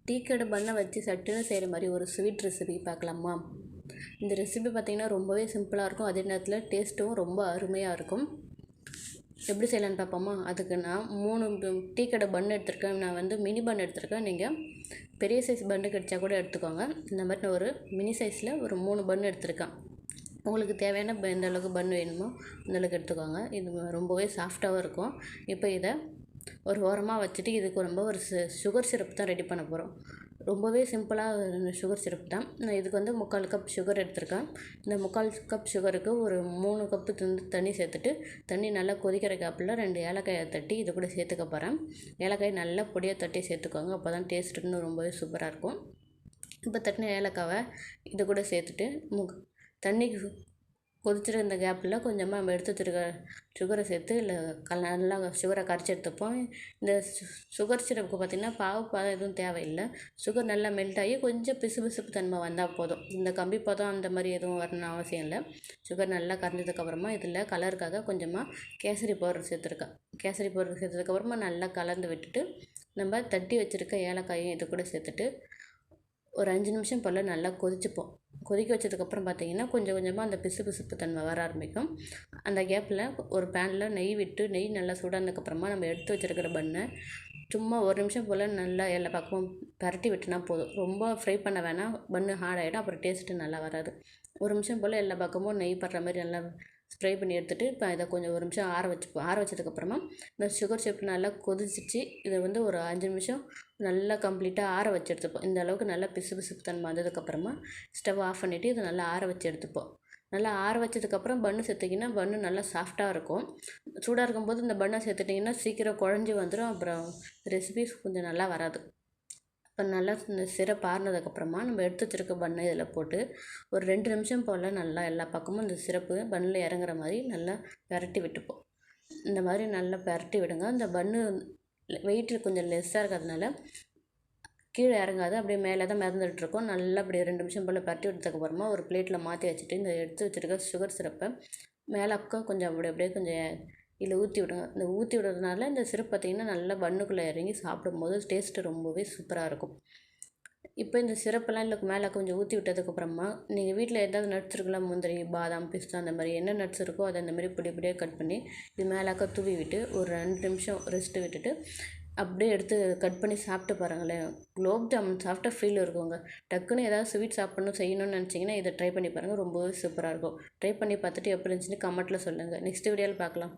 Tea கடை பண்ணை வச்சு சட்டுன்னு செய்கிற மாதிரி ஒரு ஸ்வீட் ரெசிபி பார்க்கலாமா? இந்த ரெசிபி பார்த்திங்கன்னா ரொம்பவே சிம்பிளாக இருக்கும். அதே நேரத்தில் டேஸ்ட்டும் ரொம்ப அருமையாக இருக்கும். எப்படி செய்யலான்னு பார்ப்போமா? அதுக்கு நான் 3 டீ கடை பன் எடுத்திருக்கேன். நான் வந்து மினி பன் எடுத்திருக்கேன். நீங்கள் பெரிய சைஸ் பன்னு கிடச்சா கூட எடுத்துக்கோங்க. இந்த மாதிரி நான் ஒரு மினி சைஸில் ஒரு 3 பன் எடுத்திருக்கேன். உங்களுக்கு தேவையான எந்த அளவுக்கு பன் வேணுமோ அந்தளவுக்கு எடுத்துக்கோங்க. இது ரொம்பவே சாஃப்டாகவும் இருக்கும். இப்போ இதை ஒரு ஓரமாக வச்சுட்டு இதுக்கு ஒரு சுகர் சிரப் தான் ரெடி பண்ண போகிறோம். ரொம்பவே சிம்பிளாக சுகர் சிரப் தான். நான் இதுக்கு வந்து 3/4 கப் சுகர் எடுத்திருக்கேன். இந்த 3/4 கப் சுகருக்கு ஒரு 3 கப்பு தண்ணி சேர்த்துட்டு, தண்ணி நல்லா கொதிக்கிற கேப்பில் 2 ஏலக்காயை தட்டி இது கூட சேர்த்துக்க போகிறேன். ஏலக்காய் நல்லா பொடியாக தட்டி சேர்த்துக்கோங்க. அப்போ தான் டேஸ்ட் இன்னும் ரொம்பவே சூப்பராக இருக்கும். இப்போ தட்டின ஏலக்காவை இது கூட சேர்த்துட்டு தண்ணி கொதிச்சுட்டு இந்த கேப்பில் கொஞ்சமாக நம்ம எடுத்து வச்சுருக்க சுகரை சேர்த்து இல்லை நல்லா சுகரை கரைச்சி எடுத்துப்போம். இந்த சுகர் சிரப்புக்கு பார்த்திங்கன்னா பாகுபாதம் எதுவும் தேவையில்லை. சுகர் நல்லா மெல்ட் ஆகி கொஞ்சம் பிசுபிசுப்பு தன்மை வந்தால் போதும். இந்த கம்பி பதம் அந்த மாதிரி எதுவும் வரணும்னு அவசியம் இல்லை. சுகர் நல்லா கரைஞ்சதுக்கப்புறமா இதில் கலருக்காக கொஞ்சமாக கேசரி பவுடர் சேர்த்துருக்கேன். கேசரி பவுடர் சேர்த்ததுக்கப்புறமா நல்லா கலந்து விட்டுட்டு நம்ம தட்டி வச்சுருக்க ஏலக்காயும் இது கூட சேர்த்துட்டு ஒரு 5 நிமிஷம் போல் நல்லா கொதிச்சுப்போம். கொதிக்க வச்சதுக்கப்புறம் பார்த்திங்கன்னா கொஞ்சம் கொஞ்சமாக அந்த பிசுபிசுப்பு தன்மை வர ஆரம்பிக்கும். அந்த கேப்பில் ஒரு பேனில் நெய் விட்டு நெய் நல்லா சூடானதுக்கப்புறமா நம்ம எடுத்து வச்சுருக்கிற பன்னை சும்மா ஒரு நிமிஷம் போல் நல்லா எல்லா பக்கமும் பரட்டி விட்டுனா போதும். ரொம்ப ஃப்ரை பண்ண வேணாம், பன்னு ஹார்ட் ஆகிடும். அப்புறம் டேஸ்ட்டு நல்லா வராது. ஒரு நிமிஷம் போல் எல்லா பக்கமும் நெய் படுற மாதிரி நல்லா ஸ்ப்ரே பண்ணி எடுத்துகிட்டு இப்போ இதை கொஞ்சம் ஒரு நிமிஷம் ஆற வச்சதுக்கப்புறமா இந்த சுகர் சிரப் நல்லா கொதிச்சிச்சு. இதை வந்து ஒரு 5 நிமிஷம் நல்லா கம்ப்ளீட்டாக ஆற வச்சு எடுத்துப்போம். இந்த அளவுக்கு நல்லா பிசுபிசுப்பு தன்மை வந்ததுக்கப்புறமா ஸ்டவ் ஆஃப் பண்ணிவிட்டு இதை நல்லா ஆற வச்சு எடுத்துப்போம். நல்லா ஆற வச்சதுக்கப்புறம் பன்னு சேர்த்திங்கன்னா பன்னு நல்லா சாஃப்டாக இருக்கும். சூடாக இருக்கும்போது இந்த பன்னை சேர்த்துட்டிங்கன்னா சீக்கிரம் குழஞ்சி வந்துடும். அப்புறம் ரெசிபி கொஞ்சம் நல்லா வராது. இப்போ நல்லா இந்த சிரப் ஆறுனதுக்கப்புறமா நம்ம எடுத்து வச்சுருக்க பன்னை இதில் போட்டு ஒரு 2 நிமிஷம் போல் நல்லா எல்லா பக்கமும் இந்த சிரப்பு பன்னில் இறங்குற மாதிரி நல்லா பரட்டி விட்டுப்போம். இந்த மாதிரி நல்லா பரட்டி விடுங்க. இந்த பன்னு வெயிட்டு கொஞ்சம் லெஸ்ஸாக இருக்கிறதுனால கீழே இறங்காது, அப்படியே மேலே தான் மிதந்துட்டுருக்கோம். நல்லா அப்படியே 2 நிமிஷம் போல் பரட்டி விட்டதுக்கப்புறமா ஒரு பிளேட்டில் மாற்றி வச்சுட்டு இந்த எடுத்து வச்சுருக்க சுகர் சிரப்பை மேலக்கம் கொஞ்சம் அப்படியே கொஞ்சம் இதில் ஊற்றி விடுங்க. இந்த ஊற்றி விடுறதுனால இந்த சிரப் பார்த்திங்கன்னா நல்லா பன்னுக்குள்ளே இறங்கி சாப்பிடும்போது டேஸ்ட்டு ரொம்பவே சூப்பராக இருக்கும். இப்போ இந்த சிரப்பெல்லாம் இல்லை மேலே கொஞ்சம் ஊற்றி விட்டதுக்கப்புறமா நீங்கள் வீட்டில் ஏதாவது நட்ஸ் இருக்கலாம், முந்திரி, பாதாம், பிஸ்தா அந்த மாதிரி என்ன நட்ஸ் இருக்கோ அதை அந்த மாதிரி பொடியாக கட் பண்ணி இது மேலாக்க தூவி விட்டு ஒரு 2 நிமிஷம் ரெஸ்ட்டு விட்டுட்டு அப்படியே எடுத்து கட் பண்ணி சாப்பிட்டு பாருங்களேன். குலோப் ஜாமுன் சாப்பிட்டா ஃபீல் இருக்குங்க. டக்குன்னு ஏதாவது ஸ்வீட் சாப்பிட்ணும் செய்யணும்னு நினச்சிங்கன்னா இதை ட்ரை பண்ணி பாருங்கள். ரொம்பவே சூப்பராக இருக்கும். ட்ரை பண்ணி பார்த்துட்டு எப்படி இருந்துச்சுன்னு கமெண்ட்டில் சொல்லுங்கள். நெக்ஸ்ட் வீடியோவில் பார்க்கலாம்.